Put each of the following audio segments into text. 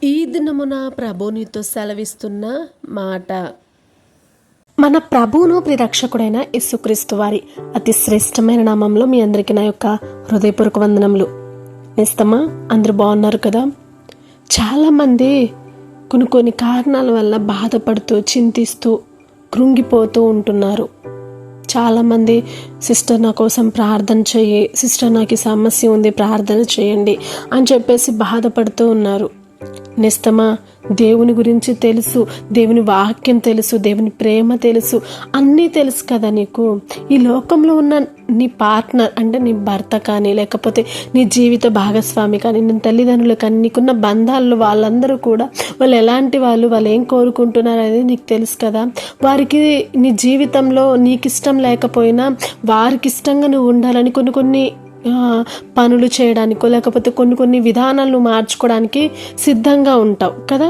ఈ దినమున ప్రభు నీతో సెలవిస్తున్న మాట. మన ప్రభువును ప్రిరక్షకుడైన యేసుక్రీస్తు వారి అతి శ్రేష్టమైన నామంలో మీ అందరికీ నా యొక్క హృదయపూర్వక వందనములు. నేస్తమా, అందరూ బాగున్నారు కదా? చాలామంది కొన్ని కారణాల వల్ల బాధపడుతూ చింతిస్తూ కృంగిపోతూ ఉంటున్నారు. చాలామంది సిస్టర్ నా కోసం ప్రార్థన చేయి, సిస్టర్ నాకు ఈ సమస్య ఉంది ప్రార్థన చేయండి అని చెప్పేసి బాధపడుతూ ఉన్నారు. నిస్తమా, దేవుని గురించి తెలుసు, దేవుని వాక్యం తెలుసు, దేవుని ప్రేమ తెలుసు, అన్నీ తెలుసు కదా నీకు. ఈ లోకంలో ఉన్న నీ పార్ట్నర్ అంటే నీ భర్త కానీ, లేకపోతే నీ జీవిత భాగస్వామి కానీ, నీ తల్లిదండ్రులు కానీ, నీకున్న బంధాలు వాళ్ళందరూ కూడా వాళ్ళు ఎలాంటి వాళ్ళు ఏం కోరుకుంటున్నారు అనేది నీకు తెలుసు కదా. వారికి నీ జీవితంలో నీకు ఇష్టం లేకపోయినా వారికి ఇష్టంగా నువ్వు ఉండాలని కొన్ని పనులు చేయడానికో లేకపోతే కొన్ని విధానాలను మార్చుకోవడానికి సిద్ధంగా ఉంటావు కదా.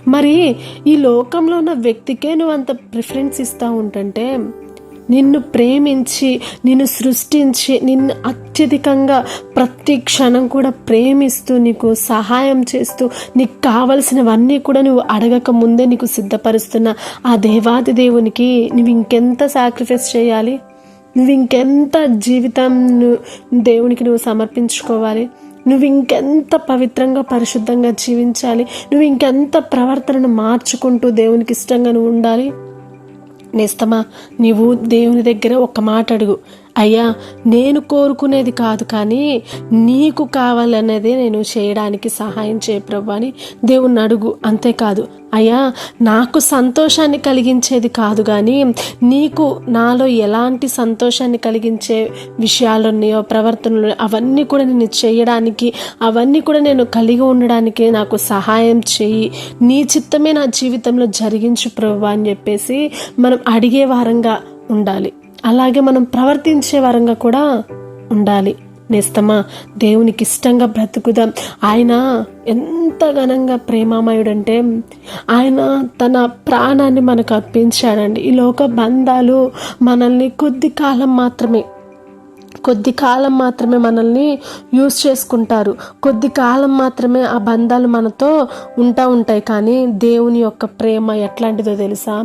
మరి ఈ లోకంలో ఉన్న వ్యక్తికే నువ్వు అంత ప్రిఫరెన్స్ ఇస్తూ ఉంటుంటే, నిన్ను ప్రేమించి నిన్ను సృష్టించి నిన్ను అత్యధికంగా ప్రతి క్షణం కూడా ప్రేమిస్తూ నీకు సహాయం చేస్తూ నీకు కావలసినవన్నీ కూడా నువ్వు అడగక ముందే నీకు సిద్ధపరుస్తున్న ఆ దేవాది దేవునికి నువ్వు ఇంకెంత సాక్రిఫైస్ చేయాలి? నువ్వు ఇంకెంత జీవితం దేవునికి నువ్వు సమర్పించుకోవాలి? నువ్వు ఇంకెంత పవిత్రంగా పరిశుద్ధంగా జీవించాలి? నువ్వు ఇంకెంత ప్రవర్తనను మార్చుకుంటూ దేవునికి ఇష్టంగా నువ్వు ఉండాలి? నేస్తమా, నీవు దేవుని దగ్గర ఒక మాట అడుగు, అయ్యా నేను కోరుకునేది కాదు కానీ నీకు కావాలనేదే నేను చేయడానికి సహాయం చేయ ప్రభు అని దేవుణ్ణి అడుగు. అంతేకాదు, అయ్యా నాకు సంతోషాన్ని కలిగించేది కాదు కానీ నీకు నాలో ఎలాంటి సంతోషాన్ని కలిగించే విషయాలు ఉన్నాయో, ప్రవర్తనలు, అవన్నీ కూడా నేను చేయడానికి, అవన్నీ కూడా నేను కలిగి ఉండడానికి నాకు సహాయం చేయి, నీ చిత్తమే నా జీవితంలో జరిగించు ప్రభు అని చెప్పేసి మనం అడిగే వారంగా ఉండాలి. అలాగే మనం ప్రవర్తించే వారంగా కూడా ఉండాలి. నేస్తమా, దేవునికి ఇష్టంగా బ్రతుకుదాం. ఆయన ఎంత ఘనంగా ప్రేమామయుడంటే ఆయన తన ప్రాణాన్ని మనకు అర్పించాడండి. ఈ లోక బంధాలు మనల్ని కొద్ది కాలం మాత్రమే మనల్ని యూజ్ చేసుకుంటారు. కొద్ది కాలం మాత్రమే ఆ బంధాలు మనతో ఉంటాయి. కానీ దేవుని యొక్క ప్రేమ ఎట్లాంటిదో తెలుసా?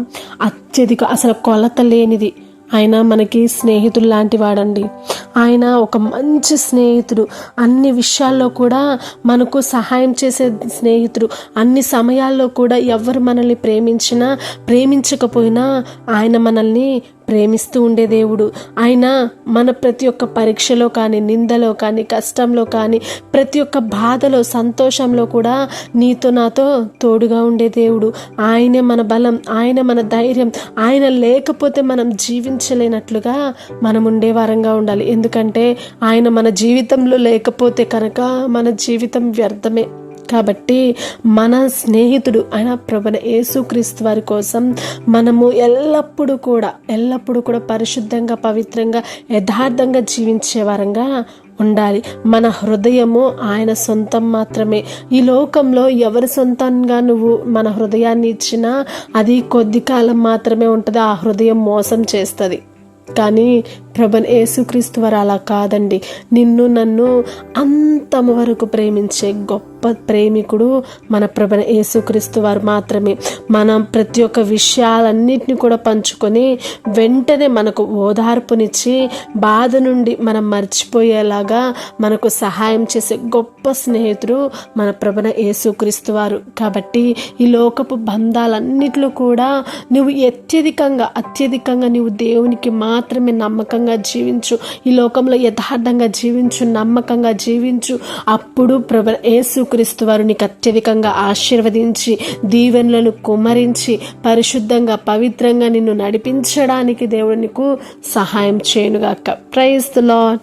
అత్యధిక, అసలు కొలత లేనిది. ఆయన మనకి స్నేహితుడు లాంటి వాడండి. ఆయన ఒక మంచి స్నేహితుడు, అన్ని విషయాల్లో కూడా మనకు సహాయం చేసే స్నేహితుడు. అన్ని సమయాల్లో కూడా ఎవరు మనల్ని ప్రేమించకపోయినా ఆయన మనల్ని ప్రేమిస్తూ ఉండే దేవుడు. ఆయన మన ప్రతి ఒక్క పరీక్షలో కానీ, నిందలో కానీ, కష్టంలో కానీ, ప్రతి ఒక్క బాధలో, సంతోషంలో కూడా నీతో నాతో తోడుగా ఉండే దేవుడు. ఆయనే మన బలం, ఆయన మన ధైర్యం. ఆయన లేకపోతే మనం జీవించలేనట్లుగా మనం ఉండే వారంగా ఉండాలి. ఎందుకంటే ఆయన మన జీవితంలో లేకపోతే కనుక మన జీవితం వ్యర్థమే. కాబట్టి మన స్నేహితుడు ఆయన ప్రభువైన యేసుక్రీస్తు వారి కోసం మనము ఎల్లప్పుడూ కూడా పరిశుద్ధంగా, పవిత్రంగా, యథార్థంగా జీవించే వారంగా ఉండాలి. మన హృదయము ఆయన సొంతం మాత్రమే. ఈ లోకంలో ఎవరి సొంతంగా నువ్వు మన హృదయాన్ని ఇచ్చినా అది కొద్ది కాలం మాత్రమే ఉంటుంది. ఆ హృదయం మోసం చేస్తుంది. కానీ ప్రభువైన యేసుక్రీస్తు వారు అలా కాదండి. నిన్ను నన్ను అంతము వరకు ప్రేమించే గొప్ప ప్రేమికుడు మన ప్రభువైన యేసుక్రీస్తు వారు మాత్రమే. మనం ప్రతి ఒక్క విషయాలన్నిటిని కూడా పంచుకొని వెంటనే మనకు ఓదార్పునిచ్చి బాధ నుండి మనం మర్చిపోయేలాగా మనకు సహాయం చేసే గొప్ప స్నేహితుడు మన ప్రభువైన యేసుక్రీస్తు వారు. కాబట్టి ఈ లోకపు బంధాలన్నిటిలో కూడా నువ్వు అత్యధికంగా నువ్వు దేవునికి మాత్రమే నమ్మకంగా జీవించు. ఈ లోకంలో యథార్థంగా జీవించు, నమ్మకంగా జీవించు. అప్పుడు ప్రభువైన యేసుక్రీస్తు వారు నీకు అత్యధికంగా ఆశీర్వదించి, దీవెనలను కుమ్మరించి, పరిశుద్ధంగా, పవిత్రంగా నిన్ను నడిపించడానికి దేవుడు నీకు సహాయం చేయనుగాక. Praise the lord.